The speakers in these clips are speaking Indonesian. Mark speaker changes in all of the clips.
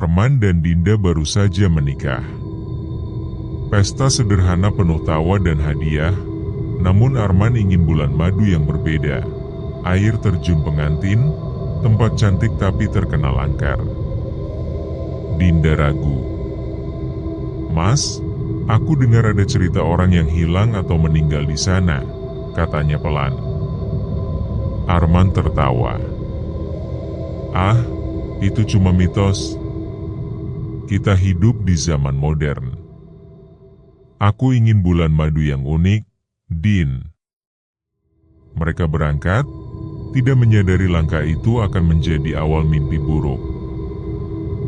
Speaker 1: Arman dan Dinda baru saja menikah. Pesta sederhana penuh tawa dan hadiah, namun Arman ingin bulan madu yang berbeda. Air terjun pengantin, tempat cantik tapi terkenal angker. Dinda ragu. "Mas, aku dengar ada cerita orang yang hilang atau meninggal di sana," katanya pelan. Arman tertawa. "Ah, itu cuma mitos. Kita hidup di zaman modern. Aku ingin bulan madu yang unik, Din." Mereka berangkat, tidak menyadari langkah itu akan menjadi awal mimpi buruk.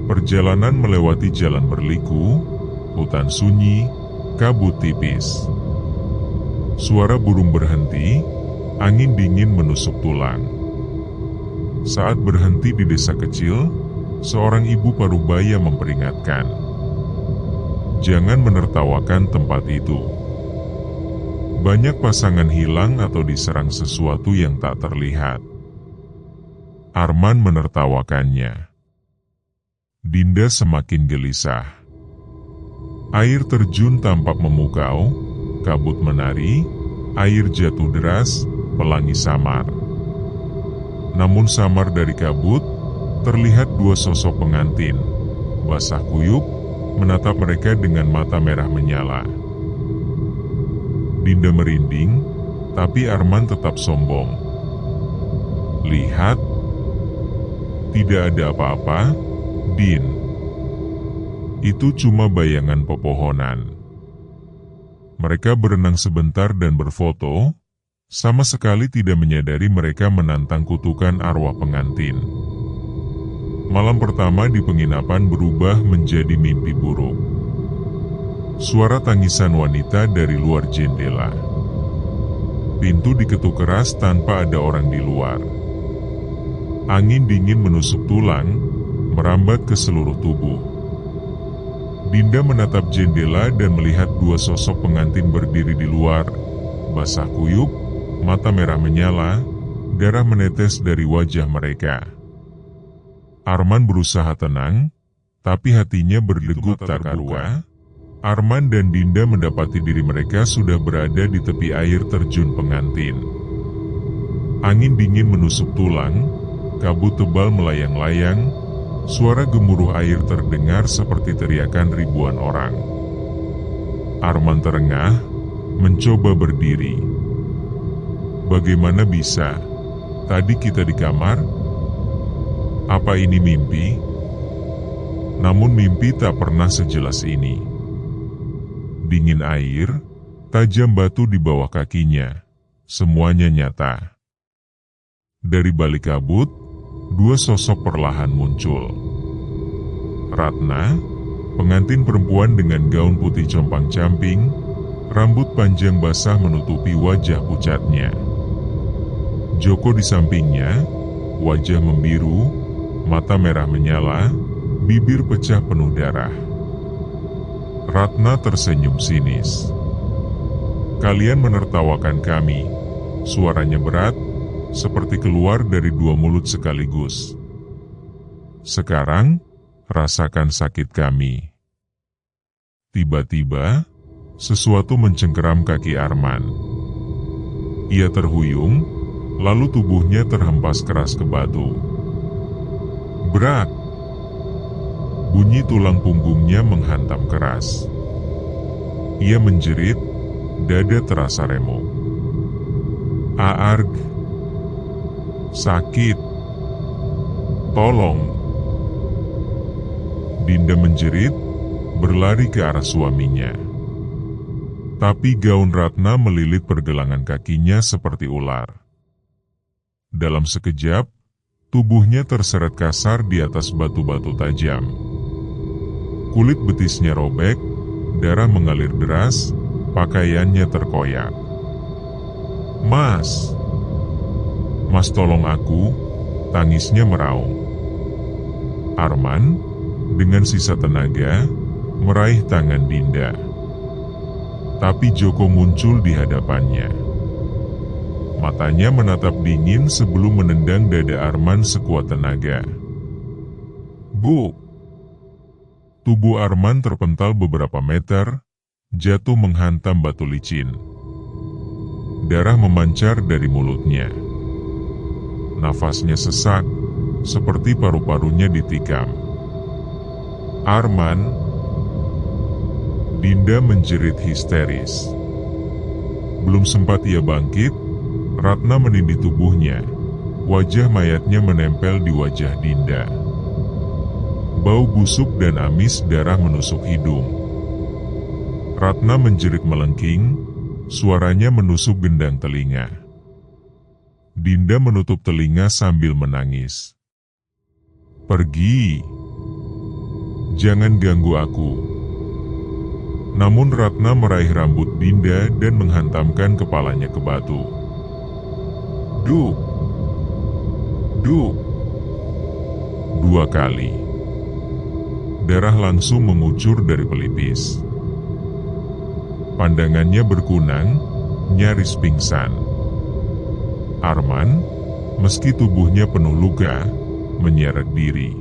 Speaker 1: Perjalanan melewati jalan berliku, hutan sunyi, kabut tipis. Suara burung berhenti, angin dingin menusuk tulang. Saat berhenti di desa kecil, seorang ibu parubaya memperingatkan, "Jangan menertawakan tempat itu. Banyak pasangan hilang atau diserang sesuatu yang tak terlihat." Arman menertawakannya. Dinda semakin gelisah. Air terjun tampak memukau, kabut menari, air jatuh deras, pelangi samar. Namun samar dari kabut, terlihat dua sosok pengantin, basah kuyup, menatap mereka dengan mata merah menyala. Dinda merinding, tapi Arman tetap sombong. "Lihat, tidak ada apa-apa, Din. Itu cuma bayangan pepohonan." Mereka berenang sebentar dan berfoto, sama sekali tidak menyadari mereka menantang kutukan arwah pengantin. Malam pertama di penginapan berubah menjadi mimpi buruk. Suara tangisan wanita dari luar jendela. Pintu diketuk keras tanpa ada orang di luar. Angin dingin menusuk tulang, merambat ke seluruh tubuh. Dinda menatap jendela dan melihat dua sosok pengantin berdiri di luar, basah kuyup, mata merah menyala, darah menetes dari wajah mereka. Arman berusaha tenang, tapi hatinya berdegup tak karuan. Arman dan Dinda mendapati diri mereka sudah berada di tepi air terjun pengantin. Angin dingin menusuk tulang, kabut tebal melayang-layang, suara gemuruh air terdengar seperti teriakan ribuan orang. Arman terengah, mencoba berdiri. Bagaimana bisa? Tadi kita di kamar. Apa ini mimpi? Namun mimpi tak pernah sejelas ini. Dingin air, tajam batu di bawah kakinya. Semuanya nyata. Dari balik kabut, dua sosok perlahan muncul. Ratna, pengantin perempuan dengan gaun putih compang-camping, rambut panjang basah menutupi wajah pucatnya. Joko di sampingnya, wajah membiru, mata merah menyala, bibir pecah penuh darah. Ratna tersenyum sinis. "Kalian menertawakan kami," suaranya berat, seperti keluar dari dua mulut sekaligus. "Sekarang, rasakan sakit kami." Tiba-tiba, sesuatu mencengkeram kaki Arman. Ia terhuyung, lalu tubuhnya terhempas keras ke batu. Brak! Bunyi tulang punggungnya menghantam keras. Ia menjerit, dada terasa remuk. "Aarg! Sakit! Tolong!" Dinda menjerit, berlari ke arah suaminya. Tapi gaun Ratna melilit pergelangan kakinya seperti ular. Dalam sekejap, tubuhnya terseret kasar di atas batu-batu tajam. Kulit betisnya robek, darah mengalir deras, pakaiannya terkoyak. "Mas! Mas, tolong aku!" tangisnya meraung. Arman, dengan sisa tenaga, meraih tangan Dinda. Tapi Joko muncul di hadapannya. Matanya menatap dingin sebelum menendang dada Arman sekuat tenaga. "Bu, tubuh Arman terpental beberapa meter, jatuh menghantam batu licin. Darah memancar dari mulutnya. Nafasnya sesak, seperti paru-parunya ditikam. Arman, Dinda menjerit histeris. Belum sempat ia bangkit, Ratna menindih tubuhnya. Wajah mayatnya menempel di wajah Dinda. Bau busuk dan amis darah menusuk hidung. Ratna menjerit melengking, suaranya menusuk gendang telinga. Dinda menutup telinga sambil menangis. "Pergi! Jangan ganggu aku." Namun Ratna meraih rambut Dinda dan menghantamkan kepalanya ke batu. Duk! Duk! 2 kali. Darah langsung mengucur dari pelipis. Pandangannya berkunang, nyaris pingsan. Arman, meski tubuhnya penuh luka, menyeret diri.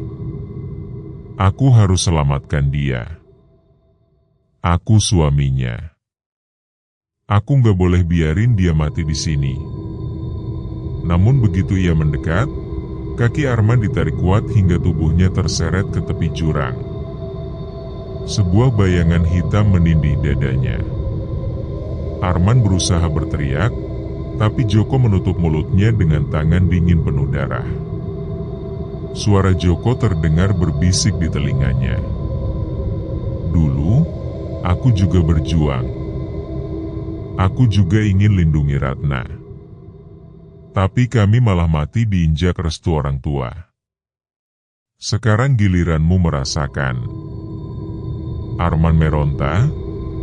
Speaker 1: "Aku harus selamatkan dia. Aku suaminya. Aku gak boleh biarin dia mati di sini." Namun begitu ia mendekat, kaki Arman ditarik kuat hingga tubuhnya terseret ke tepi jurang. Sebuah bayangan hitam menindih dadanya. Arman berusaha berteriak, tapi Joko menutup mulutnya dengan tangan dingin penuh darah. Suara Joko terdengar berbisik di telinganya. "Dulu, aku juga berjuang. Aku juga ingin lindungi Ratna. Tapi kami malah mati diinjak restu orang tua. Sekarang giliranmu merasakan." Arman meronta,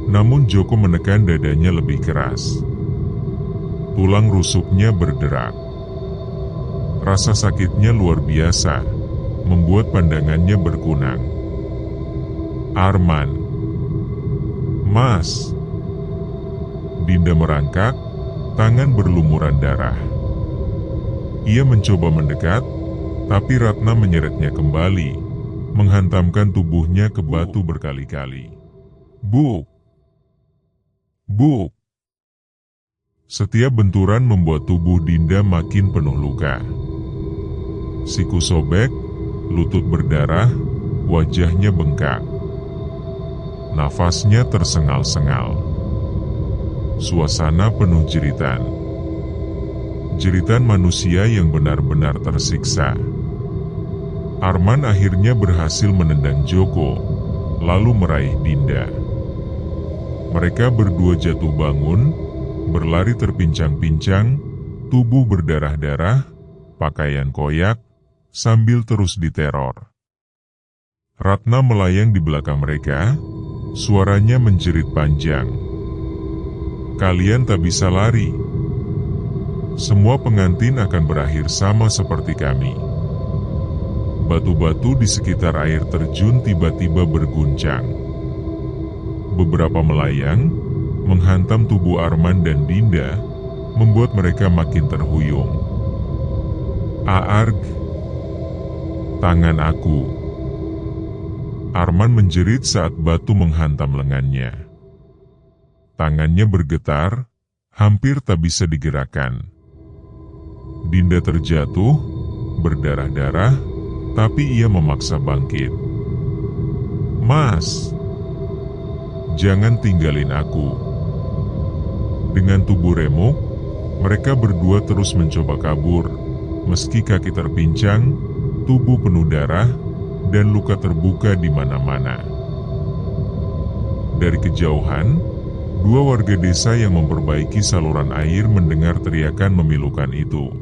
Speaker 1: namun Joko menekan dadanya lebih keras. Tulang rusuknya berderak. Rasa sakitnya luar biasa, membuat pandangannya berkunang. "Arman, Mas!" Dinda merangkak, tangan berlumuran darah. Ia mencoba mendekat, tapi Ratna menyeretnya kembali, menghantamkan tubuhnya ke batu berkali-kali. "Buk! Buk!" Setiap benturan membuat tubuh Dinda makin penuh luka. Siku sobek, lutut berdarah, wajahnya bengkak. Nafasnya tersengal-sengal. Suasana penuh jeritan. Jeritan manusia yang benar-benar tersiksa. Arman akhirnya berhasil menendang Joko, lalu meraih Dinda. Mereka berdua jatuh bangun, berlari terpincang-pincang, tubuh berdarah-darah, pakaian koyak, sambil terus diteror. Ratna melayang di belakang mereka, suaranya menjerit panjang. "Kalian tak bisa lari. Semua pengantin akan berakhir sama seperti kami." Batu-batu di sekitar air terjun tiba-tiba berguncang. Beberapa melayang, menghantam tubuh Arman dan Dinda, membuat mereka makin terhuyung. "Aarg! Tangan aku!" Arman menjerit saat batu menghantam lengannya. Tangannya bergetar, hampir tak bisa digerakkan. Dinda terjatuh, berdarah-darah, tapi ia memaksa bangkit. "Mas! Jangan tinggalin aku." Dengan tubuh remuk, mereka berdua terus mencoba kabur, meski kaki terpincang, tubuh penuh darah, dan luka terbuka di mana-mana. Dari kejauhan, 2 warga desa yang memperbaiki saluran air mendengar teriakan memilukan itu.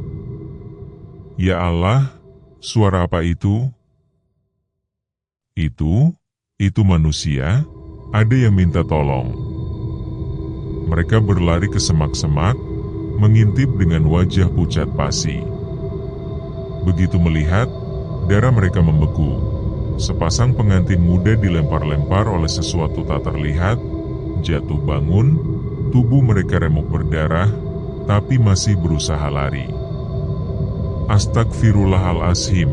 Speaker 1: "Ya Allah, suara apa itu?" Itu manusia, ada yang minta tolong." Mereka berlari ke semak-semak, mengintip dengan wajah pucat pasi. Begitu melihat, darah mereka membeku. Sepasang pengantin muda dilempar-lempar oleh sesuatu tak terlihat, jatuh bangun, tubuh mereka remuk berdarah, tapi masih berusaha lari. "Astagfirullahalazim,"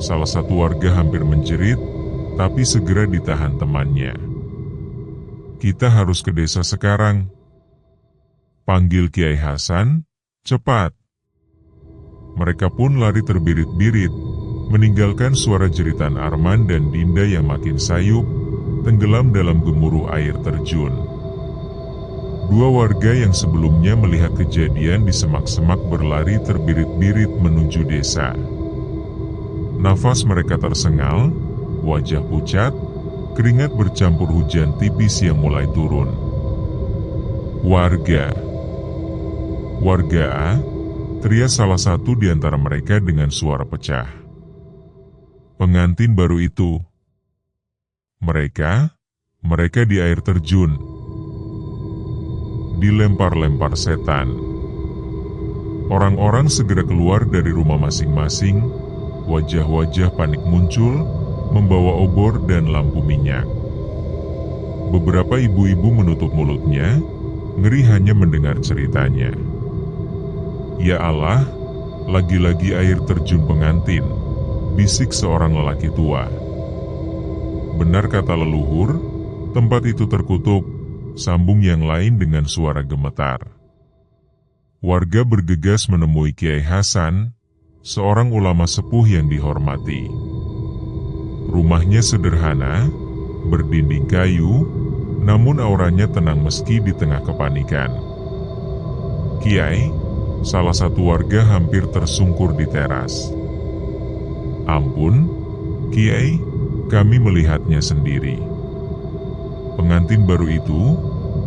Speaker 1: salah satu warga hampir menjerit, tapi segera ditahan temannya. "Kita harus ke desa sekarang," panggil Kiai Hasan, "cepat." Mereka pun lari terbirit-birit, meninggalkan suara jeritan Arman dan Dinda yang makin sayup, tenggelam dalam gemuruh air terjun. Dua warga yang sebelumnya melihat kejadian di semak-semak berlari terbirit-birit menuju desa. Nafas mereka tersengal, wajah pucat, keringat bercampur hujan tipis yang mulai turun. Warga A, teriak salah satu di antara mereka dengan suara pecah. "Pengantin baru itu. Mereka di air terjun. Dilempar-lempar setan." Orang-orang segera keluar dari rumah masing-masing, wajah-wajah panik muncul, membawa obor dan lampu minyak. Beberapa ibu-ibu menutup mulutnya, ngeri hanya mendengar ceritanya. "Ya Allah, lagi-lagi air terjun pengantin," bisik seorang lelaki tua. "Benar kata leluhur, tempat itu terkutuk," sambung yang lain dengan suara gemetar. Warga bergegas menemui Kiai Hasan, seorang ulama sepuh yang dihormati. Rumahnya sederhana, berdinding kayu, namun auranya tenang meski di tengah kepanikan. "Kiai," salah satu warga hampir tersungkur di teras. "Ampun, Kiai, kami melihatnya sendiri. Pengantin baru itu,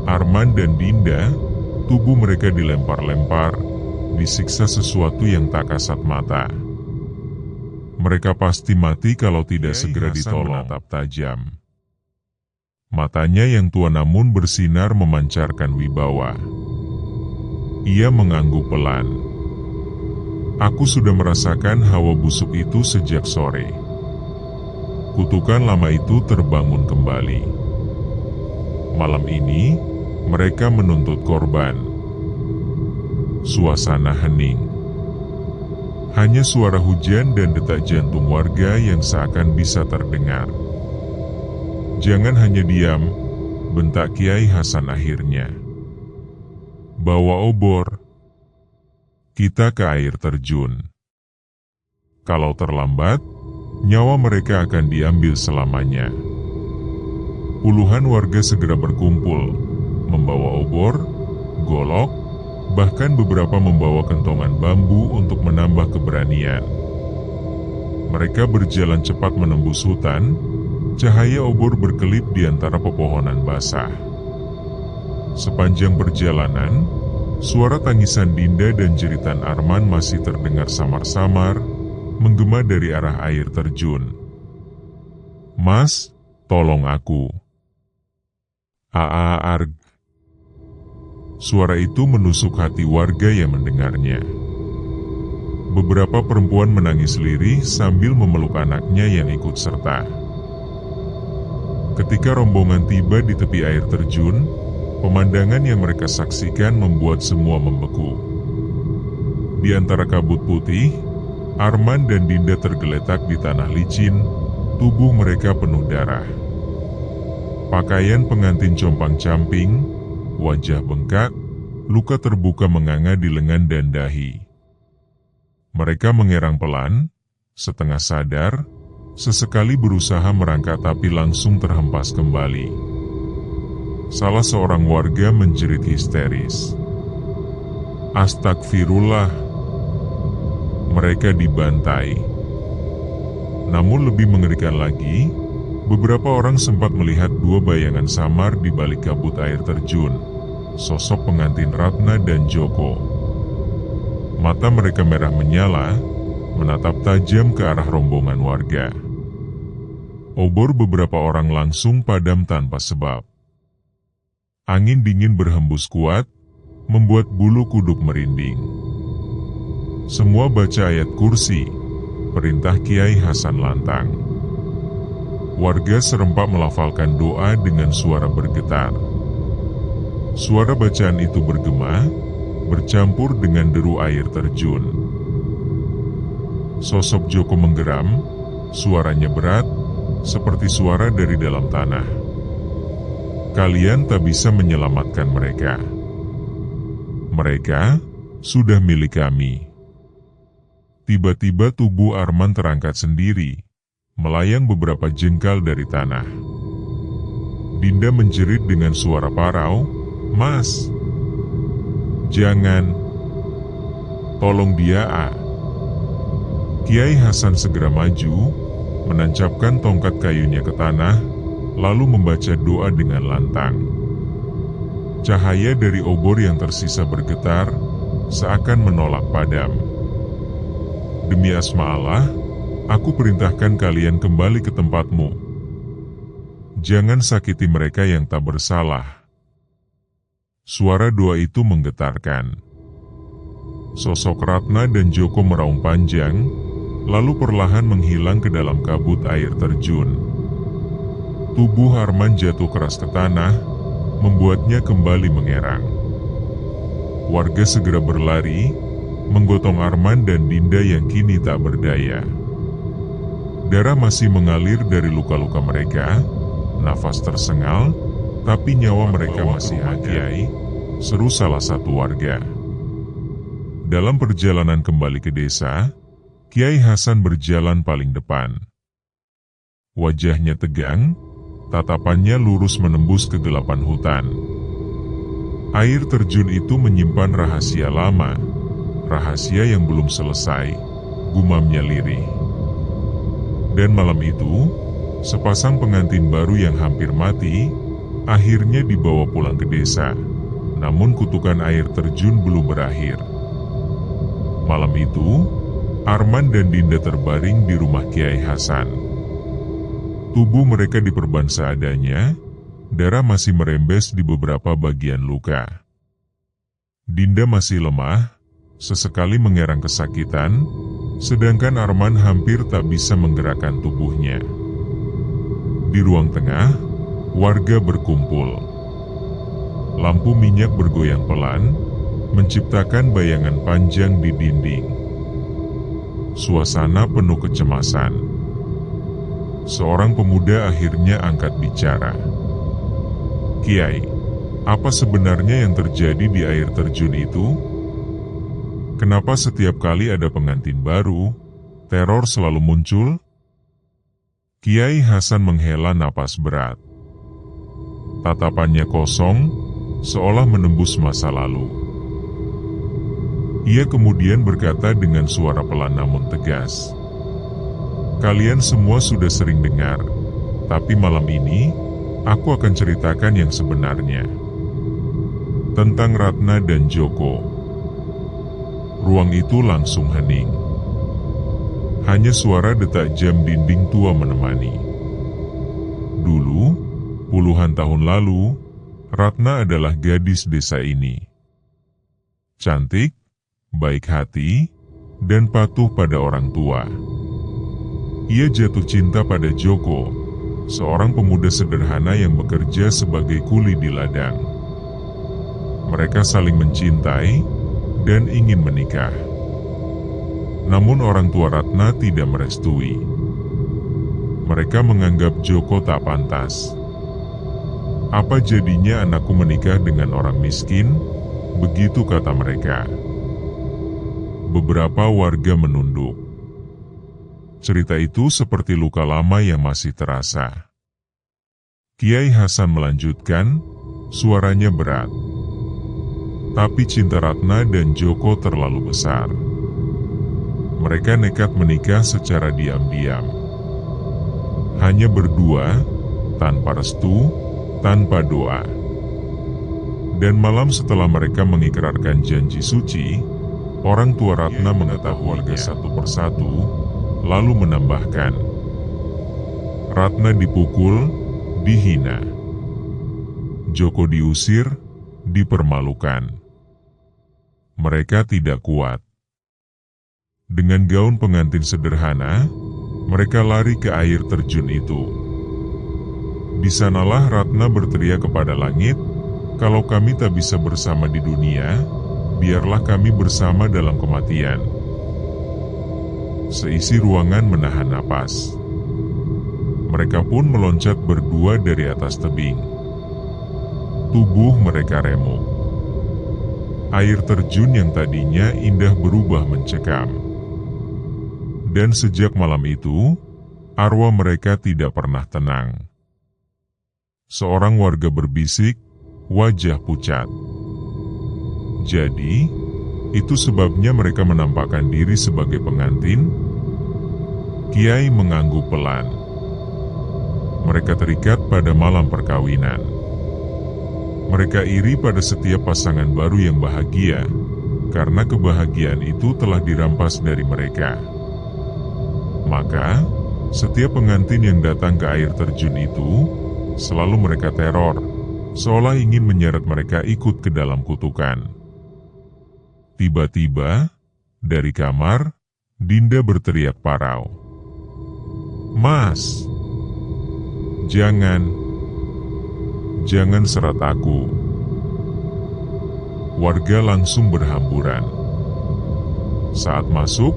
Speaker 1: Arman dan Dinda, tubuh mereka dilempar-lempar, disiksa sesuatu yang tak kasat mata. Mereka pasti mati kalau tidak segera ditolong." Menatap tajam. Matanya yang tua namun bersinar memancarkan wibawa. Ia mengangguk pelan. "Aku sudah merasakan hawa busuk itu sejak sore." Kutukan lama itu terbangun kembali. Malam ini, mereka menuntut korban. Suasana hening. Hanya suara hujan dan detak jantung warga yang seakan bisa terdengar. "Jangan hanya diam," bentak Kiai Hasan akhirnya. "Bawa obor. Kita ke air terjun. Kalau terlambat, nyawa mereka akan diambil selamanya." Puluhan warga segera berkumpul, membawa obor, golok, bahkan beberapa membawa kentongan bambu untuk menambah keberanian. Mereka berjalan cepat menembus hutan, cahaya obor berkelip di antara pepohonan basah. Sepanjang perjalanan, suara tangisan Dinda dan jeritan Arman masih terdengar samar-samar, menggema dari arah air terjun. "Mas, tolong aku. Arg." Suara itu menusuk hati warga yang mendengarnya. Beberapa perempuan menangis lirih sambil memeluk anaknya yang ikut serta. Ketika rombongan tiba di tepi air terjun, pemandangan yang mereka saksikan membuat semua membeku. Di antara kabut putih, Arman dan Dinda tergeletak di tanah licin, tubuh mereka penuh darah. Pakaian pengantin compang-camping, wajah bengkak, luka terbuka menganga di lengan dan dahi. Mereka mengerang pelan, setengah sadar, sesekali berusaha merangkak tapi langsung terhempas kembali. Salah seorang warga menjerit histeris. "Astagfirullah, mereka dibantai." Namun lebih mengerikan lagi, beberapa orang sempat melihat dua bayangan samar di balik kabut air terjun, sosok pengantin Ratna dan Joko. Mata mereka merah menyala, menatap tajam ke arah rombongan warga. Obor beberapa orang langsung padam tanpa sebab. Angin dingin berhembus kuat, membuat bulu kuduk merinding. Semua baca ayat kursi, perintah Kiai Hasan lantang. Warga serempak melafalkan doa dengan suara bergetar. Suara bacaan itu bergema, bercampur dengan deru air terjun. Sosok Joko menggeram, suaranya berat, seperti suara dari dalam tanah. Kalian tak bisa menyelamatkan mereka. Mereka sudah milik kami. Tiba-tiba tubuh Arman terangkat sendiri, melayang beberapa jengkal dari tanah. Dinda menjerit dengan suara parau, "Mas, jangan, tolong dia, ah." Kiai Hasan segera maju, menancapkan tongkat kayunya ke tanah, lalu membaca doa dengan lantang. Cahaya dari obor yang tersisa bergetar, seakan menolak padam. "Demi asma Allah, aku perintahkan kalian kembali ke tempatmu. Jangan sakiti mereka yang tak bersalah." Suara doa itu menggetarkan. Sosok Ratna dan Joko meraung panjang, lalu perlahan menghilang ke dalam kabut air terjun. Tubuh Arman jatuh keras ke tanah, membuatnya kembali mengerang. Warga segera berlari, menggotong Arman dan Dinda yang kini tak berdaya. Darah masih mengalir dari luka-luka mereka, nafas tersengal, tapi nyawa mereka masih Kiai, seru salah satu warga. Dalam perjalanan kembali ke desa, Kiai Hasan berjalan paling depan. Wajahnya tegang, tatapannya lurus menembus kegelapan hutan. Air terjun itu menyimpan rahasia lama, rahasia yang belum selesai, gumamnya lirih. Dan malam itu, sepasang pengantin baru yang hampir mati, akhirnya dibawa pulang ke desa. Namun kutukan air terjun belum berakhir. Malam itu, Arman dan Dinda terbaring di rumah Kiai Hasan. Tubuh mereka diperban seadanya, darah masih merembes di beberapa bagian luka. Dinda masih lemah, sesekali mengerang kesakitan, sedangkan Arman hampir tak bisa menggerakkan tubuhnya. Di ruang tengah, warga berkumpul. Lampu minyak bergoyang pelan, menciptakan bayangan panjang di dinding. Suasana penuh kecemasan. Seorang pemuda akhirnya angkat bicara. "Kiai, apa sebenarnya yang terjadi di air terjun itu? Kenapa setiap kali ada pengantin baru, teror selalu muncul?" Kiai Hasan menghela napas berat. Tatapannya kosong, seolah menembus masa lalu. Ia kemudian berkata dengan suara pelan namun tegas, "Kalian semua sudah sering dengar, tapi malam ini, aku akan ceritakan yang sebenarnya. Tentang Ratna dan Joko." Ruang itu langsung hening. Hanya suara detak jam dinding tua menemani. Dulu, puluhan tahun lalu, Ratna adalah gadis desa ini. Cantik, baik hati, dan patuh pada orang tua. Ia jatuh cinta pada Joko, seorang pemuda sederhana yang bekerja sebagai kuli di ladang. Mereka saling mencintai dan ingin menikah. Namun orang tua Ratna tidak merestui. Mereka menganggap Joko tak pantas. "Apa jadinya anakku menikah dengan orang miskin?" Begitu kata mereka. Beberapa warga menunduk. Cerita itu seperti luka lama yang masih terasa. Kiai Hasan melanjutkan, suaranya berat. Tapi cinta Ratna dan Joko terlalu besar. Mereka nekat menikah secara diam-diam. Hanya berdua, tanpa restu, tanpa doa. Dan malam setelah mereka mengikrarkan janji suci, orang tua Ratna mengetahui warga satu persatu, lalu menambahkan, Ratna dipukul, dihina. Joko diusir, dipermalukan. Mereka tidak kuat. Dengan gaun pengantin sederhana, mereka lari ke air terjun itu. Di sanalah Ratna berteriak kepada langit, "Kalau kami tak bisa bersama di dunia, biarlah kami bersama dalam kematian." Seisi ruangan menahan napas. Mereka pun meloncat berdua dari atas tebing. Tubuh mereka remuk. Air terjun yang tadinya indah berubah mencekam. Dan sejak malam itu, arwah mereka tidak pernah tenang. Seorang warga berbisik, wajah pucat. Jadi, itu sebabnya mereka menampakkan diri sebagai pengantin. Kiai mengangguk pelan. Mereka terikat pada malam perkawinan. Mereka iri pada setiap pasangan baru yang bahagia, karena kebahagiaan itu telah dirampas dari mereka. Maka, setiap pengantin yang datang ke air terjun itu, selalu mereka teror, seolah ingin menyeret mereka ikut ke dalam kutukan. Tiba-tiba, dari kamar, Dinda berteriak parau. "Mas! Jangan serat aku." Warga langsung berhamburan. Saat masuk,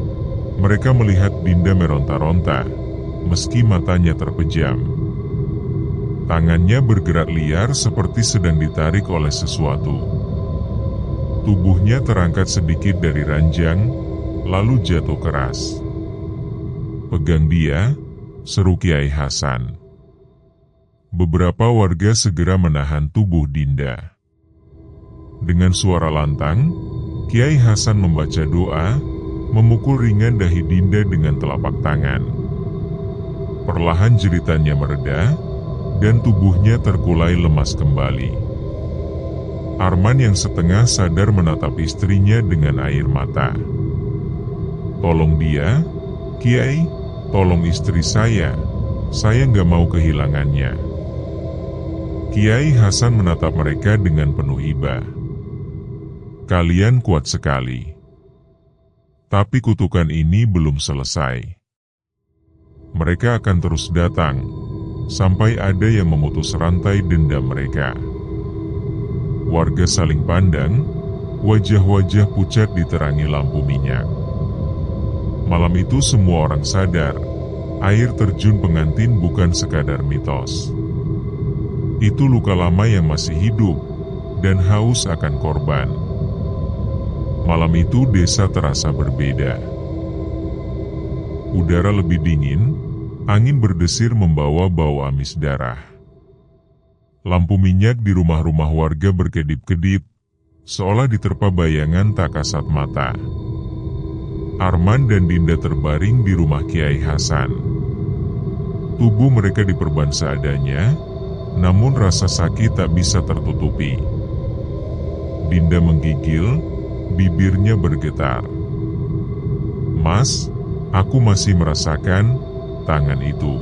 Speaker 1: mereka melihat Dinda meronta-ronta, meski matanya terpejam. Tangannya bergerak liar seperti sedang ditarik oleh sesuatu. Tubuhnya terangkat sedikit dari ranjang, lalu jatuh keras. "Pegang dia," seru Kiai Hasan. Beberapa warga segera menahan tubuh Dinda. Dengan suara lantang, Kiai Hasan membaca doa, memukul ringan dahi Dinda dengan telapak tangan. Perlahan jeritannya mereda, dan tubuhnya terkulai lemas kembali. Arman yang setengah sadar menatap istrinya dengan air mata. "Tolong dia, Kiai, tolong istri saya nggak mau kehilangannya." Kiai Hasan menatap mereka dengan penuh iba. "Kalian kuat sekali. Tapi kutukan ini belum selesai. Mereka akan terus datang, sampai ada yang memutus rantai dendam mereka." Warga saling pandang, wajah-wajah pucat diterangi lampu minyak. Malam itu semua orang sadar, air terjun pengantin bukan sekadar mitos. Itu luka lama yang masih hidup, dan haus akan korban. Malam itu desa terasa berbeda. Udara lebih dingin, angin berdesir membawa bau amis darah. Lampu minyak di rumah-rumah warga berkedip-kedip, seolah diterpa bayangan tak kasat mata. Arman dan Dinda terbaring di rumah Kiai Hasan. Tubuh mereka diperban seadanya, namun rasa sakit tak bisa tertutupi. Dinda menggigil, bibirnya bergetar. "Mas, aku masih merasakan tangan itu.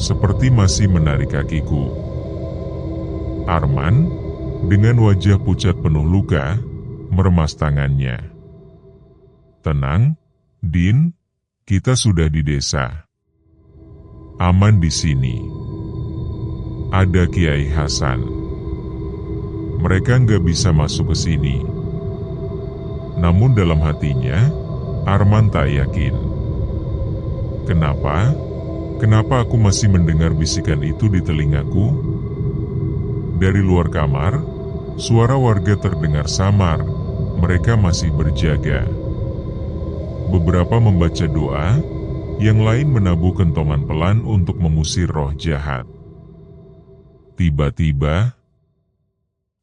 Speaker 1: Seperti masih menarik kakiku." Arman, dengan wajah pucat penuh luka, meremas tangannya. "Tenang, Din, kita sudah di desa. Aman di sini. Ada Kiai Hasan. Mereka nggak bisa masuk ke sini." Namun dalam hatinya, Arman tak yakin. Kenapa? Kenapa aku masih mendengar bisikan itu di telingaku? Dari luar kamar, suara warga terdengar samar. Mereka masih berjaga. Beberapa membaca doa, yang lain menabuh kentongan pelan untuk mengusir roh jahat. Tiba-tiba,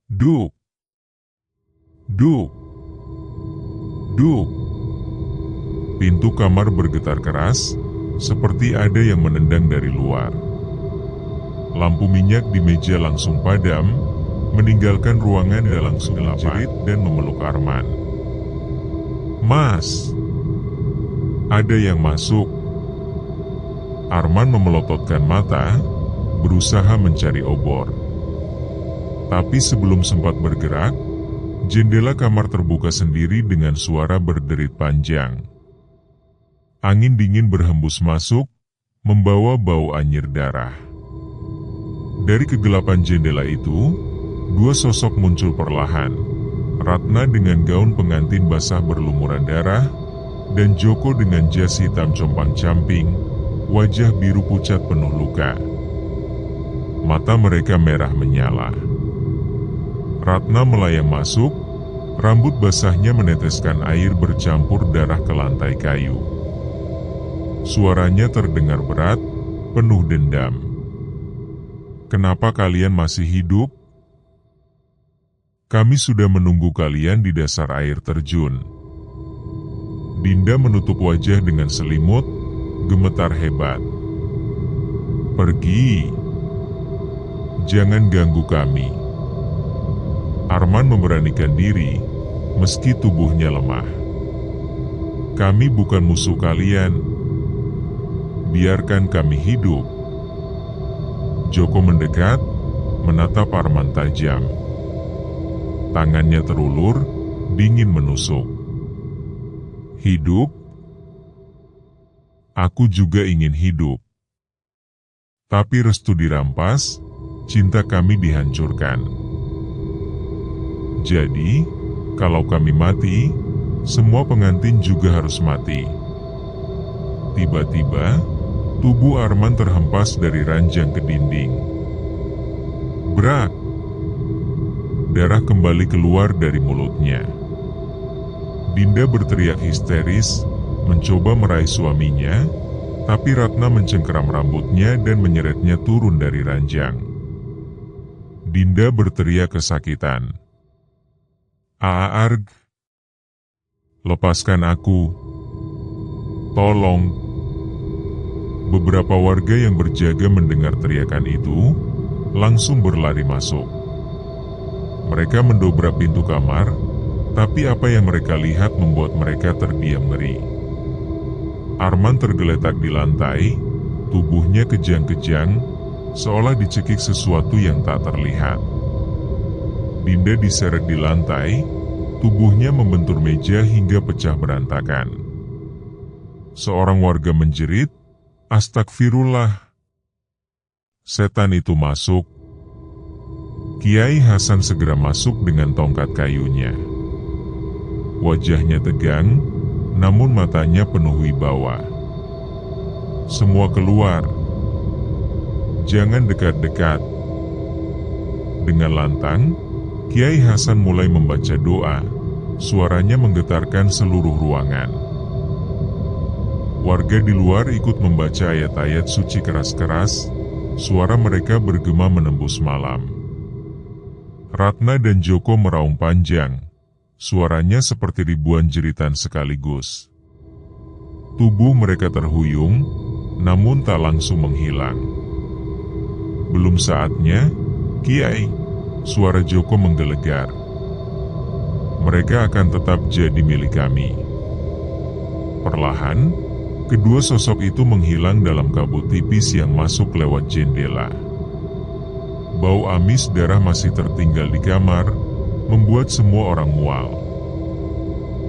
Speaker 1: duk, duk, duk. Pintu kamar bergetar keras, seperti ada yang menendang dari luar. Lampu minyak di meja langsung padam, meninggalkan ruangan dalam gelap dan memeluk Arman. "Mas, ada yang masuk." Arman memelototkan mata, berusaha mencari obor. Tapi sebelum sempat bergerak, jendela kamar terbuka sendiri dengan suara berderit panjang. Angin dingin berhembus masuk, membawa bau anyir darah. Dari kegelapan jendela itu, dua sosok muncul perlahan. Ratna dengan gaun pengantin basah berlumuran darah, dan Joko dengan jas hitam compang-camping, wajah biru pucat penuh luka. Mata mereka merah menyala. Ratna melayang masuk, rambut basahnya meneteskan air bercampur darah ke lantai kayu. Suaranya terdengar berat, penuh dendam. "Kenapa kalian masih hidup? Kami sudah menunggu kalian di dasar air terjun." Dinda menutup wajah dengan selimut, gemetar hebat. "Pergi. Jangan ganggu kami." Arman memberanikan diri, meski tubuhnya lemah. "Kami bukan musuh kalian. Biarkan kami hidup." Joko mendekat, menatap Arman tajam. Tangannya terulur, dingin menusuk. "Hidup? Aku juga ingin hidup. Tapi restu dirampas, cinta kami dihancurkan. Jadi, kalau kami mati, semua pengantin juga harus mati." Tiba-tiba, tubuh Arman terhempas dari ranjang ke dinding. Brak! Darah kembali keluar dari mulutnya. Dinda berteriak histeris, mencoba meraih suaminya, tapi Ratna mencengkeram rambutnya dan menyeretnya turun dari ranjang. Dinda berteriak kesakitan. "Aarg! Lepaskan aku! Tolong!" Beberapa warga yang berjaga mendengar teriakan itu, langsung berlari masuk. Mereka mendobrak pintu kamar, tapi apa yang mereka lihat membuat mereka terdiam ngeri. Arman tergeletak di lantai, tubuhnya kejang-kejang, seolah dicekik sesuatu yang tak terlihat. Dinda diseret di lantai, tubuhnya membentur meja hingga pecah berantakan. Seorang warga menjerit, "Astagfirullah! Setan itu masuk!" Kiai Hasan segera masuk dengan tongkat kayunya. Wajahnya tegang, namun matanya penuh wibawa. "Semua keluar! Jangan dekat-dekat!" Dengan lantang, Kiai Hasan mulai membaca doa, suaranya menggetarkan seluruh ruangan. Warga di luar ikut membaca ayat-ayat suci keras-keras, suara mereka bergema menembus malam. Ratna dan Joko meraung panjang, suaranya seperti ribuan jeritan sekaligus. Tubuh mereka terhuyung, namun tak langsung menghilang. "Belum saatnya, Kiai," suara Joko menggelegar. "Mereka akan tetap jadi milik kami." Perlahan, kedua sosok itu menghilang dalam kabut tipis yang masuk lewat jendela. Bau amis darah masih tertinggal di kamar, membuat semua orang mual.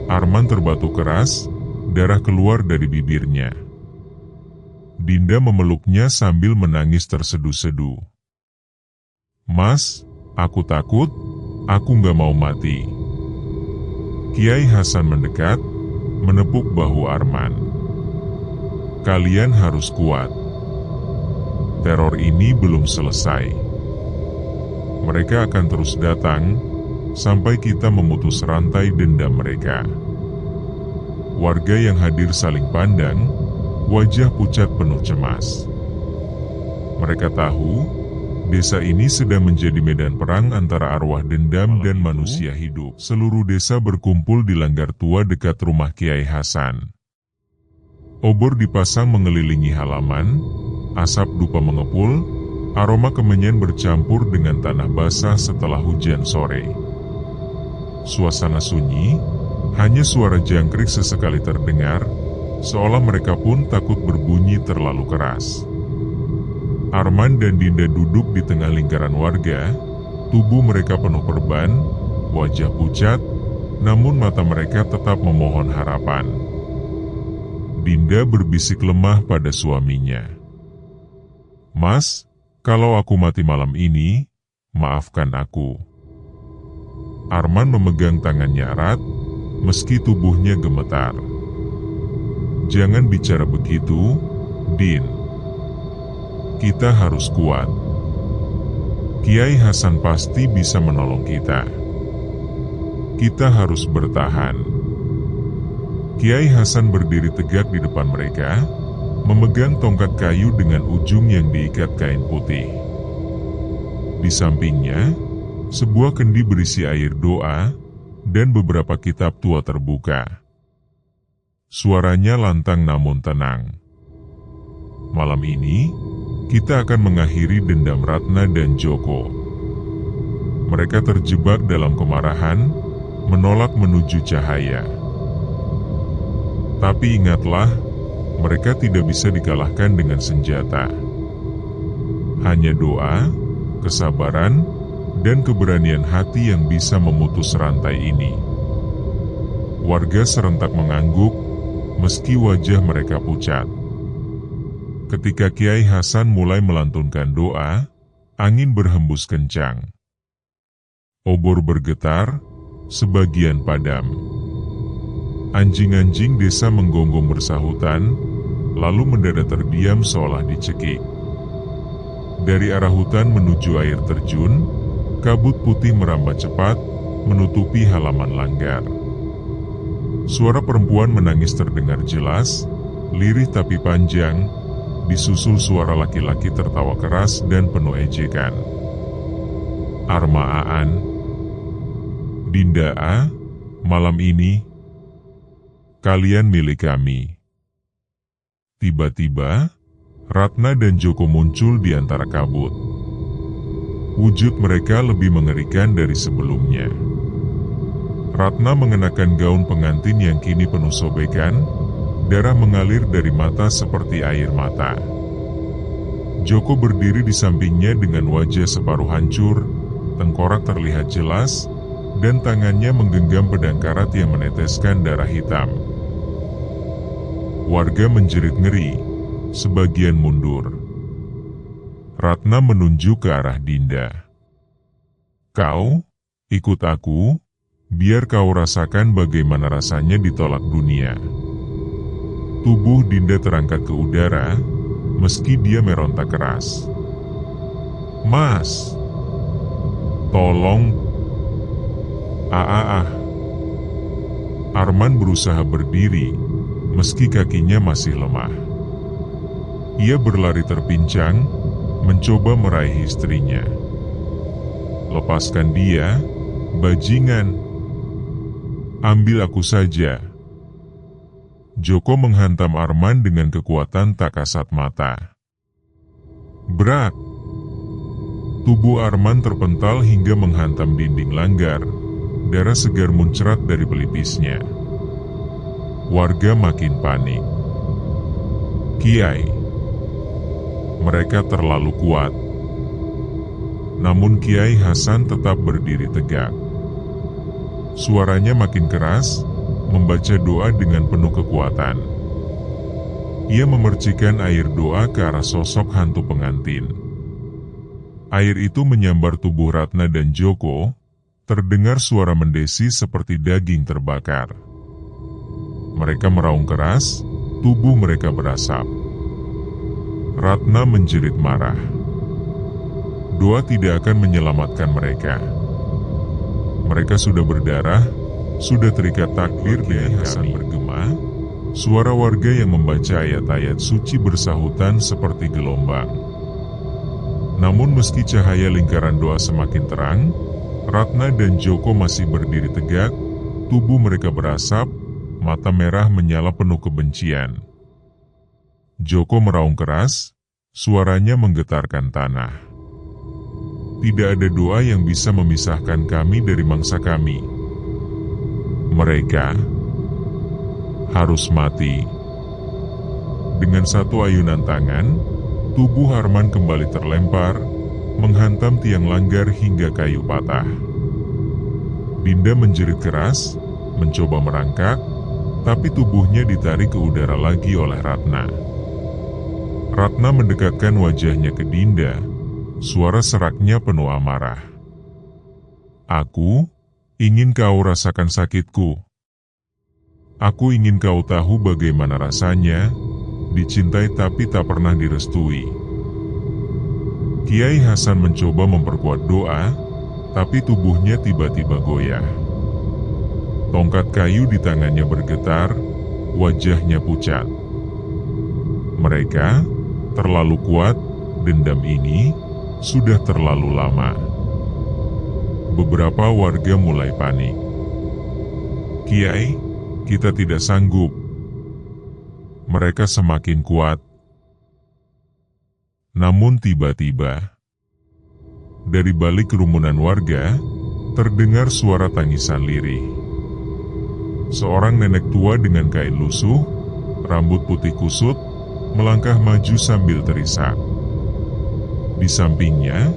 Speaker 1: Arman terbatuk keras, darah keluar dari bibirnya. Dinda memeluknya sambil menangis terseduh-seduh. "Mas, aku takut, aku nggak mau mati." Kiai Hasan mendekat, menepuk bahu Arman. "Kalian harus kuat. Teror ini belum selesai. Mereka akan terus datang, sampai kita memutus rantai dendam mereka." Warga yang hadir saling pandang, wajah pucat penuh cemas. Mereka tahu, desa ini sedang menjadi medan perang antara arwah dendam dan manusia hidup. Seluruh desa berkumpul di langgar tua dekat rumah Kiai Hasan. Obor dipasang mengelilingi halaman, asap dupa mengepul, aroma kemenyan bercampur dengan tanah basah setelah hujan sore. Suasana sunyi, hanya suara jangkrik sesekali terdengar, seolah mereka pun takut berbunyi terlalu keras. Arman dan Dinda duduk di tengah lingkaran warga, tubuh mereka penuh perban, wajah pucat, namun mata mereka tetap memohon harapan. Dinda berbisik lemah pada suaminya. "Mas, kalau aku mati malam ini, maafkan aku." Arman memegang tangannya erat, meski tubuhnya gemetar. "Jangan bicara begitu, Din, kita harus kuat. Kiai Hasan pasti bisa menolong kita. Kita harus bertahan. Kiai Hasan berdiri tegak di depan mereka, memegang tongkat kayu dengan ujung yang diikat kain putih. Di sampingnya, sebuah kendi berisi air doa dan beberapa kitab tua terbuka. Suaranya lantang namun tenang. Malam ini, kita akan mengakhiri dendam Ratna dan Joko. Mereka terjebak dalam kemarahan, menolak menuju cahaya. Tapi ingatlah, mereka tidak bisa dikalahkan dengan senjata. Hanya doa, kesabaran, dan keberanian hati yang bisa memutus rantai ini. Warga serentak mengangguk, meski wajah mereka pucat. Ketika Kiai Hasan mulai melantunkan doa, angin berhembus kencang. Obor bergetar, sebagian padam. Anjing-anjing desa menggonggong bersahutan, lalu mendadak terdiam seolah dicekik. Dari arah hutan menuju air terjun, kabut putih merambat cepat, menutupi halaman langgar. Suara perempuan menangis terdengar jelas, lirih tapi panjang, disusul suara laki-laki tertawa keras dan penuh ejekan. Arma Aan, Dinda A, malam ini, kalian milik kami. Tiba-tiba, Ratna dan Joko muncul di antara kabut. Wujud mereka lebih mengerikan dari sebelumnya. Ratna mengenakan gaun pengantin yang kini penuh sobekan, darah mengalir dari mata seperti air mata. Joko berdiri di sampingnya dengan wajah separuh hancur, tengkorak terlihat jelas, dan tangannya menggenggam pedang karat yang meneteskan darah hitam. Warga menjerit ngeri, sebagian mundur. Ratna menunjuk ke arah Dinda. Kau, ikut aku, biar kau rasakan bagaimana rasanya ditolak dunia. Tubuh Dinda terangkat ke udara, meski dia meronta keras. Mas, tolong. Arman berusaha berdiri, meski kakinya masih lemah. Ia berlari terpincang, mencoba meraih istrinya. Lepaskan dia, bajingan. Ambil aku saja. Joko menghantam Arman dengan kekuatan tak kasat mata. Berat. Tubuh Arman terpental hingga menghantam dinding langgar. Darah segar muncrat dari pelipisnya. Warga makin panik. Kiai, mereka terlalu kuat. Namun Kiai Hasan tetap berdiri tegak. Suaranya makin keras, membaca doa dengan penuh kekuatan. Ia memercikan air doa ke arah sosok hantu pengantin. Air itu menyambar tubuh Ratna dan Joko, terdengar suara mendesi seperti daging terbakar. Mereka meraung keras, tubuh mereka berasap. Ratna menjerit marah. Doa tidak akan menyelamatkan mereka. Mereka sudah berdarah, sudah terikat takdir dengan Hasan bergema. Suara warga yang membaca ayat-ayat suci bersahutan seperti gelombang. Namun meski cahaya lingkaran doa semakin terang, Ratna dan Joko masih berdiri tegak, tubuh mereka berasap, mata merah menyala penuh kebencian. Joko meraung keras, suaranya menggetarkan tanah. Tidak ada doa yang bisa memisahkan kami dari mangsa kami. Mereka harus mati. Dengan satu ayunan tangan, tubuh Arman kembali terlempar, menghantam tiang langgar hingga kayu patah. Dinda menjerit keras, mencoba merangkak, tapi tubuhnya ditarik ke udara lagi oleh Ratna. Ratna mendekatkan wajahnya ke Dinda, suara seraknya penuh amarah. Aku ingin kau rasakan sakitku. Aku ingin kau tahu bagaimana rasanya dicintai tapi tak pernah direstui. Kiai Hasan mencoba memperkuat doa, tapi tubuhnya tiba-tiba goyah. Tongkat kayu di tangannya bergetar, wajahnya pucat. Mereka terlalu kuat, dendam ini sudah terlalu lama. Beberapa warga mulai panik. "Kiai, kita tidak sanggup." Mereka semakin kuat. Namun tiba-tiba, dari balik kerumunan warga, terdengar suara tangisan lirih. Seorang nenek tua dengan kain lusuh, rambut putih kusut, melangkah maju sambil terisak. Di sampingnya,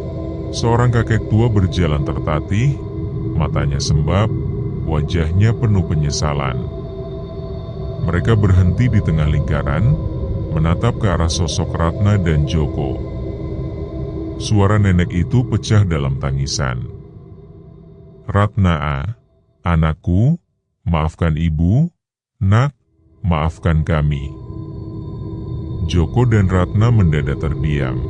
Speaker 1: seorang kakek tua berjalan tertatih, matanya sembab, wajahnya penuh penyesalan. Mereka berhenti di tengah lingkaran, menatap ke arah sosok Ratna dan Joko. Suara nenek itu pecah dalam tangisan. "Ratna, anakku, maafkan ibu. Nak, maafkan kami." Joko dan Ratna mendadak terdiam.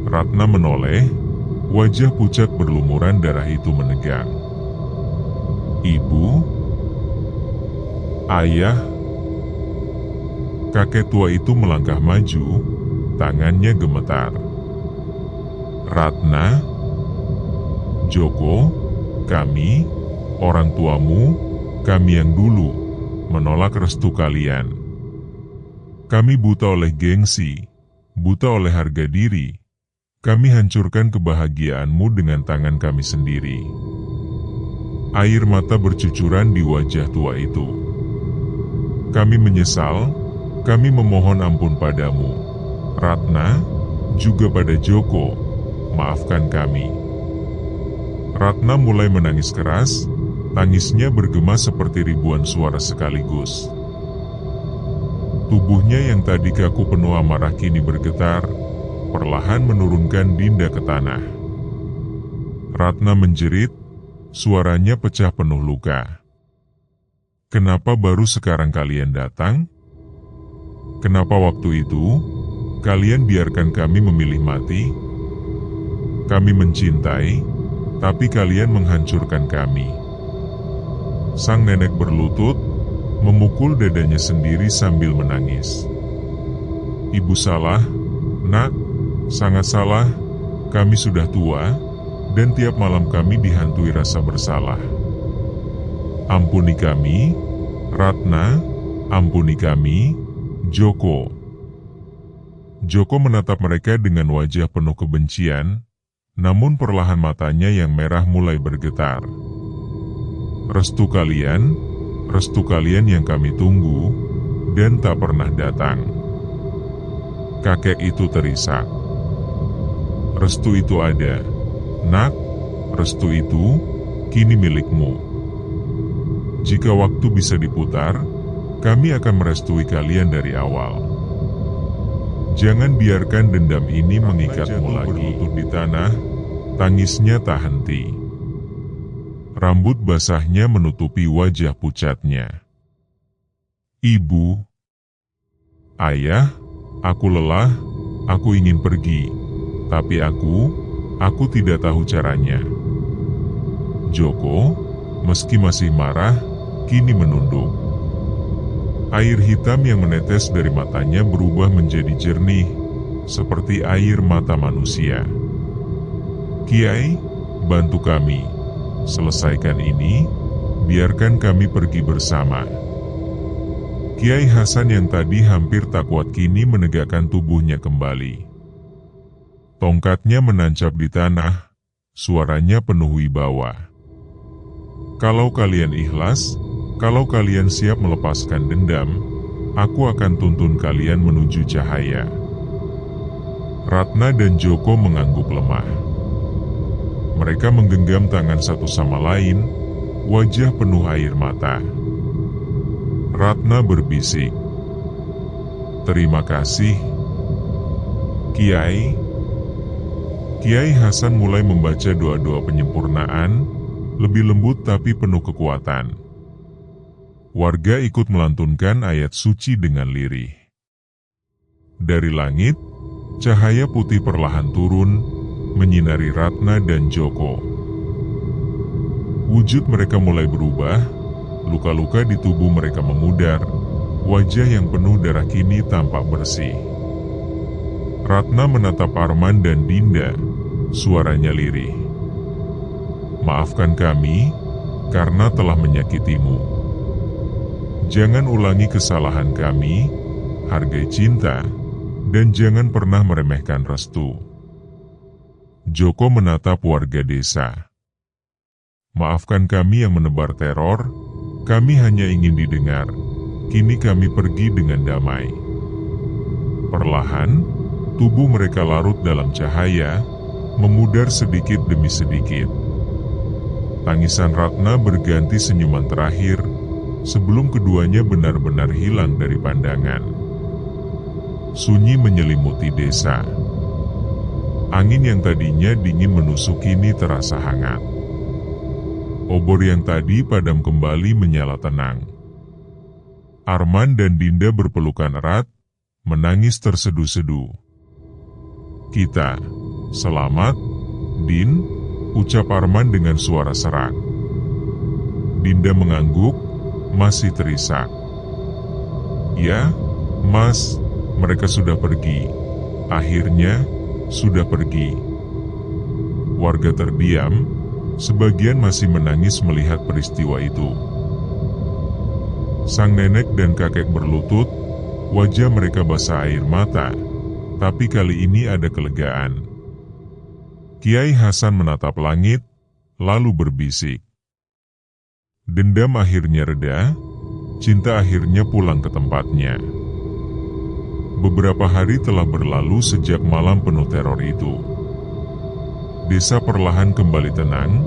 Speaker 1: Ratna menoleh, wajah pucat berlumuran darah itu menegang. "Ibu? Ayah?" Kakek tua itu melangkah maju, tangannya gemetar. "Ratna, Joko, kami, orang tuamu, kami yang dulu, menolak restu kalian. Kami buta oleh gengsi, buta oleh harga diri. Kami hancurkan kebahagiaanmu dengan tangan kami sendiri." Air mata bercucuran di wajah tua itu. "Kami menyesal, kami memohon ampun padamu, Ratna, juga pada Joko, maafkan kami." Ratna mulai menangis keras, tangisnya bergema seperti ribuan suara sekaligus. Tubuhnya yang tadi kaku penuh amarah kini bergetar, perlahan menurunkan Dinda ke tanah. Ratna menjerit, suaranya pecah penuh luka. "Kenapa baru sekarang kalian datang? Kenapa waktu itu kalian biarkan kami memilih mati? Kami mencintai, tapi kalian menghancurkan kami." Sang nenek berlutut, memukul dadanya sendiri sambil menangis. "Ibu salah, nak, sangat salah. Kami sudah tua, dan tiap malam kami dihantui rasa bersalah. Ampuni kami, Ratna, ampuni kami, Joko." Joko menatap mereka dengan wajah penuh kebencian, namun perlahan matanya yang merah mulai bergetar. Restu kalian yang kami tunggu, dan tak pernah datang." Kakek itu terisak. "Restu itu ada, nak, restu itu kini milikmu. Jika waktu bisa diputar, kami akan merestui kalian dari awal. Jangan biarkan dendam ini mengikatmu lagi." Berlutut di tanah, tangisnya tak henti. Rambut basahnya menutupi wajah pucatnya. "Ibu, ayah, aku lelah, aku ingin pergi, tapi aku tidak tahu caranya." Joko, meski masih marah, kini menunduk. Air hitam yang menetes dari matanya berubah menjadi jernih, seperti air mata manusia. "Kiai, bantu kami. Selesaikan ini, biarkan kami pergi bersama." Kiai Hasan yang tadi hampir tak kuat kini menegakkan tubuhnya kembali. Tongkatnya menancap di tanah, suaranya penuh wibawa. "Kalau kalian ikhlas, kalau kalian siap melepaskan dendam, aku akan tuntun kalian menuju cahaya." Ratna dan Joko mengangguk lemah. Mereka menggenggam tangan satu sama lain, wajah penuh air mata. Ratna berbisik, "Terima kasih, Kiai." Kiai Hasan mulai membaca doa-doa penyempurnaan, lebih lembut tapi penuh kekuatan. Warga ikut melantunkan ayat suci dengan lirih. Dari langit, cahaya putih perlahan turun, menyinari Ratna dan Joko. Wujud mereka mulai berubah, luka-luka di tubuh mereka memudar, wajah yang penuh darah kini tampak bersih. Ratna menatap Arman dan Dinda, suaranya lirih. "Maafkan kami, karena telah menyakitimu. Jangan ulangi kesalahan kami, hargai cinta, dan jangan pernah meremehkan restu." Joko menatap warga desa. "Maafkan kami yang menebar teror, kami hanya ingin didengar. Kini kami pergi dengan damai." Perlahan, tubuh mereka larut dalam cahaya, memudar sedikit demi sedikit. Tangisan Ratna berganti senyuman terakhir, sebelum keduanya benar-benar hilang dari pandangan. Sunyi menyelimuti desa. Angin yang tadinya dingin menusuk kini terasa hangat. Obor yang tadi padam kembali menyala tenang. Arman dan Dinda berpelukan erat, menangis terseduh-seduh. "Kita selamat, Din," ucap Arman dengan suara serak. Dinda mengangguk, masih terisak. "Ya, Mas, mereka sudah pergi. Akhirnya, sudah pergi." Warga terdiam, sebagian masih menangis melihat peristiwa itu. Sang nenek dan kakek berlutut, wajah mereka basah air mata, tapi kali ini ada kelegaan. Kiai Hasan menatap langit, lalu berbisik. Dendam akhirnya reda, cinta akhirnya pulang ke tempatnya. Beberapa hari telah berlalu sejak malam penuh teror itu. Desa perlahan kembali tenang,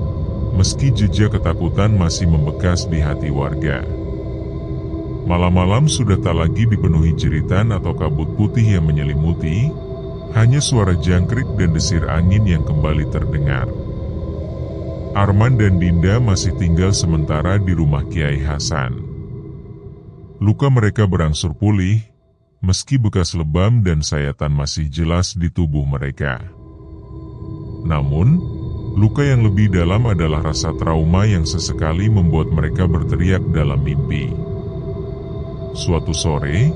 Speaker 1: meski jejak ketakutan masih membekas di hati warga. Malam-malam sudah tak lagi dipenuhi jeritan atau kabut putih yang menyelimuti, hanya suara jangkrik dan desir angin yang kembali terdengar. Arman dan Dinda masih tinggal sementara di rumah Kiai Hasan. Luka mereka berangsur pulih, meski bekas lebam dan sayatan masih jelas di tubuh mereka. Namun, luka yang lebih dalam adalah rasa trauma yang sesekali membuat mereka berteriak dalam mimpi. Suatu sore,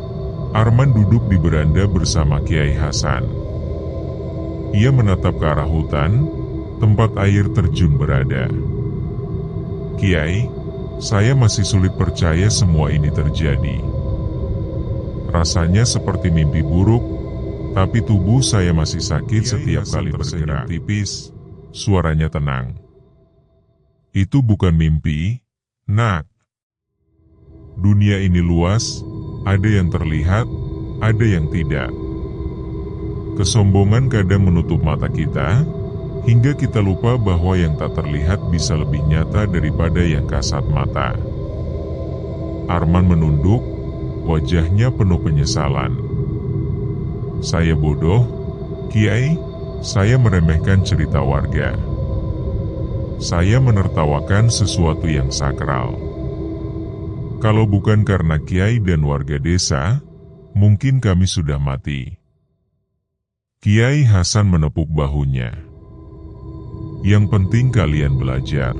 Speaker 1: Arman duduk di beranda bersama Kiai Hasan. Ia menatap ke arah hutan, tempat air terjun berada. "Kiai, saya masih sulit percaya semua ini terjadi. Rasanya seperti mimpi buruk, tapi tubuh saya masih sakit setiap kali bergerak." Tipis, suaranya tenang. "Itu bukan mimpi, Nak. Dunia ini luas, ada yang terlihat, ada yang tidak. Kesombongan kadang menutup mata kita, hingga kita lupa bahwa yang tak terlihat bisa lebih nyata daripada yang kasat mata." Arman menunduk, wajahnya penuh penyesalan. "Saya bodoh, Kiai, saya meremehkan cerita warga. Saya menertawakan sesuatu yang sakral. Kalau bukan karena Kiai dan warga desa, mungkin kami sudah mati." Kiai Hasan menepuk bahunya. "Yang penting kalian belajar.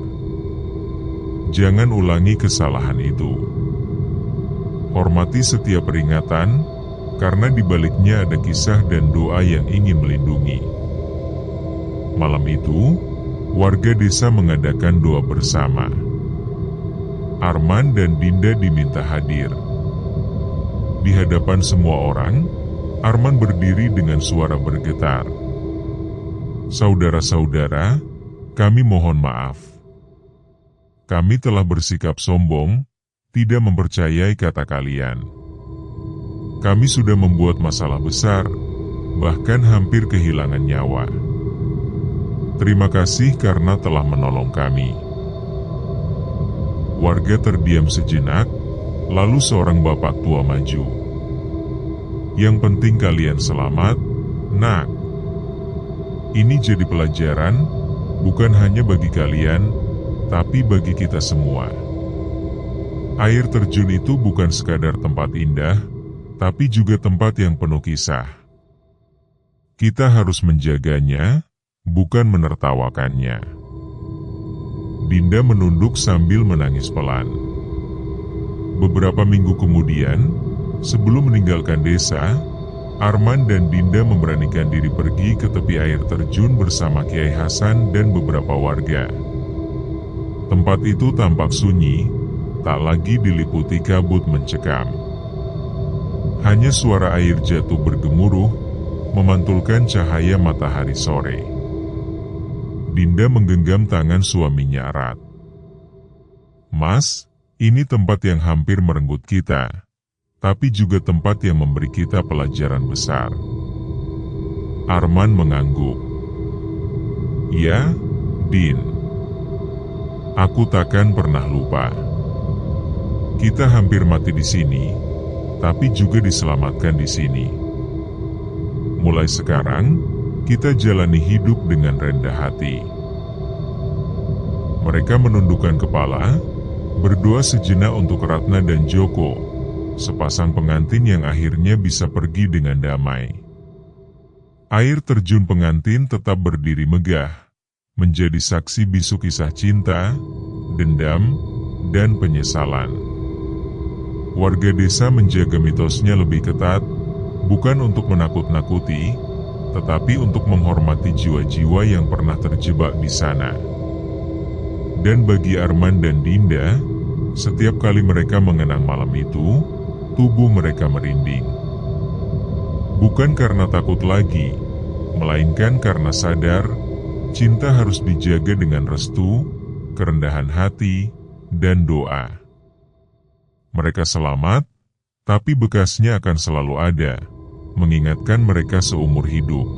Speaker 1: Jangan ulangi kesalahan itu. Hormati setiap peringatan, karena di baliknya ada kisah dan doa yang ingin melindungi." Malam itu, warga desa mengadakan doa bersama. Arman dan Dinda diminta hadir. Di hadapan semua orang, Arman berdiri dengan suara bergetar. "Saudara-saudara, kami mohon maaf. Kami telah bersikap sombong, tidak mempercayai kata kalian. Kami sudah membuat masalah besar, bahkan hampir kehilangan nyawa. Terima kasih karena telah menolong kami." Warga terdiam sejenak, lalu seorang bapak tua maju. "Yang penting kalian selamat, Nak. Ini jadi pelajaran, bukan hanya bagi kalian, tapi bagi kita semua. Air terjun itu bukan sekadar tempat indah, tapi juga tempat yang penuh kisah. Kita harus menjaganya, bukan menertawakannya. Dinda menunduk sambil menangis pelan. Beberapa minggu kemudian, sebelum meninggalkan desa, Arman dan Dinda memberanikan diri pergi ke tepi air terjun bersama Kiai Hasan dan beberapa warga. Tempat itu tampak sunyi, tak lagi diliputi kabut mencekam. Hanya suara air jatuh bergemuruh, memantulkan cahaya matahari sore. Dinda menggenggam tangan suaminya erat. "Mas, ini tempat yang hampir merenggut kita, tapi juga tempat yang memberi kita pelajaran besar." Arman mengangguk. "Ya, Din. Aku takkan pernah lupa. Kita hampir mati di sini, tapi juga diselamatkan di sini. Mulai sekarang, kita jalani hidup dengan rendah hati." Mereka menundukkan kepala, berdoa sejenak untuk Ratna dan Joko, sepasang pengantin yang akhirnya bisa pergi dengan damai. Air terjun pengantin tetap berdiri megah, menjadi saksi bisu kisah cinta, dendam, dan penyesalan. Warga desa menjaga mitosnya lebih ketat, bukan untuk menakut-nakuti, tetapi untuk menghormati jiwa-jiwa yang pernah terjebak di sana. Dan bagi Arman dan Dinda, setiap kali mereka mengenang malam itu, tubuh mereka merinding. Bukan karena takut lagi, melainkan karena sadar, cinta harus dijaga dengan restu, kerendahan hati, dan doa. Mereka selamat, tapi bekasnya akan selalu ada, mengingatkan mereka seumur hidup.